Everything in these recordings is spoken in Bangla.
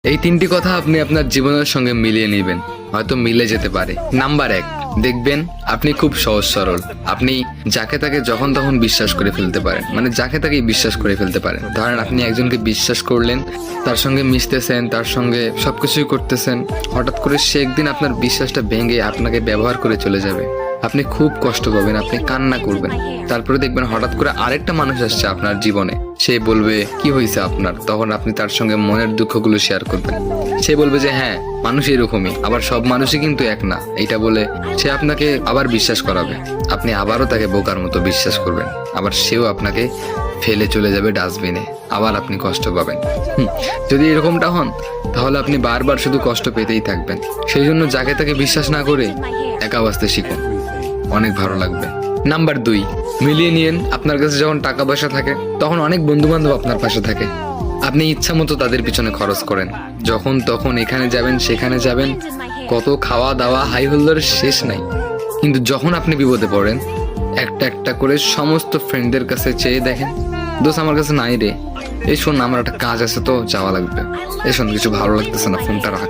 এই তিনটি কথা আপনি আপনার জীবনের সঙ্গে মিলিয়ে নেবেন, হয়তো মিলে যেতে পারে। নাম্বার 1, দেখবেন আপনি খুব সহজ সরল। আপনি যাকে তাকে যখন তখন বিশ্বাস করে ফেলতে পারেন, মানে যাকে তাকেই বিশ্বাস করে ফেলতে পারেন। ধরেন আপনি একজনকে বিশ্বাস করলেন, তার সঙ্গে মিশতেছেন, তার সঙ্গে সবকিছুই করতেছেন, হঠাৎ করে সে একদিন আপনার বিশ্বাসটা ভেঙে আপনাকে ব্যবহার করে চলে যাবে। আপনি খুব কষ্ট পাবেন, আপনি কান্না করবেন। তারপরে দেখবেন হঠাৎ করে আরেকটা মানুষ আসছে আপনার জীবনে, সে বলবে কি হয়েছে আপনার, তখন আপনি তার সঙ্গে মনের দুঃখগুলো শেয়ার করবেন। সে বলবে যে হ্যাঁ, মানুষ এরকমই, আবার সব মানুষই কিন্তু এক না, এইটা বলে সে আপনাকে আবার বিশ্বাস করাবে। আপনি আবারও তাকে বোকার মতো বিশ্বাস করবেন, আবার সেও আপনাকে ফেলে চলে যাবে ডাস্টবিনে, আবার আপনি কষ্ট পাবেন। যদি এরকমটা হন, তাহলে আপনি বারবার শুধু কষ্ট পেতেই থাকবেন। সেই জন্য যাকে তাকে বিশ্বাস না করে একা বাঁচতে শিখুন, অনেক ভালো লাগবে। নাম্বার 2, মিলিয়ে নিন আপনার কাছে যখন টাকা পয়সা থাকে, তখন অনেক বন্ধু বান্ধব আপনার পাশে থাকে। আপনি ইচ্ছা মতো তাদের পিছনে খরচ করেন, যখন তখন এখানে যাবেন সেখানে যাবেন, কত খাওয়া দাওয়া হাই হুল্লোড়ের শেষ নাই। কিন্তু যখন আপনি বিপদে পড়েন, একটা একটা করে সমস্ত ফ্রেন্ডদের কাছে চেয়ে দেখেন, দোস্ত আমার কাছে নাই রে, এই শোন আমার একটা কাজ আছে তো যাওয়া লাগবে, এই শোন কিছু ভালো লাগতেছে না, ফোনটা রাখ।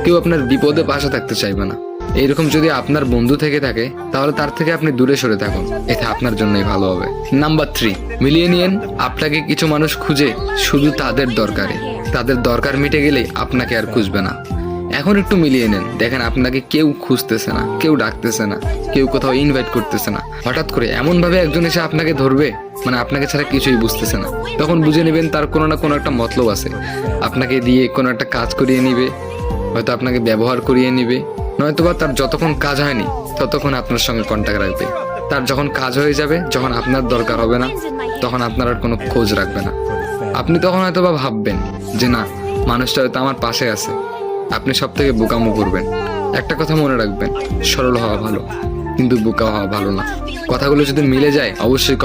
কেউ আপনার বিপদে পাশে থাকতে চাইবে না। এইরকম যদি আপনার বন্ধু থেকে থাকে, তাহলে তার থেকে আপনি দূরে সরে থাকুন, এতে আপনার জন্যই ভালো হবে। নাম্বার 3, মিলিয়ে নিন আপনাকে কিছু মানুষ খুঁজে শুধু তাদের দরকারে, তাদের দরকার মিটে গেলেই আপনাকে আর খুঁজবে না। এখন একটু মিলিয়ে নেন, দেখেন আপনাকে কেউ খুঁজতেছে না, কেউ ডাকতেছে না, কেউ কোথাও ইনভাইট করতেছে না। হঠাৎ করে এমন ভাবে একজন এসে আপনাকে ধরবে, মানে আপনাকে ছাড়া কিছুই বুঝতেছে না, তখন বুঝে নেবেন তার কোনো না কোনো একটা মতলব আছে। আপনাকে দিয়ে কোনো একটা কাজ করিয়ে নিবে, হয়তো আপনাকে ব্যবহার করিয়ে নিবে, নয়তোবা তার যতক্ষণ কাজ হয়নি ততক্ষণ আপনার সঙ্গে কন্ট্যাক্ট রাখবে। তার যখন কাজ হয়ে যাবে, যখন আপনার দরকার হবে না, তখন আপনার আর কোনো খোঁজ রাখবে না। আপনি তখন হয়তোবা ভাববেন যে না, মানুষটা হয়তো আমার পাশে আছে। আপনি সব থেকে বোকামো করবেন। একটা কথা মনে রাখবেন, সরল হওয়া ভালো, কিন্তু বোকা হওয়া ভালো না। কথাগুলো যদি মিলে যায় অবশ্যই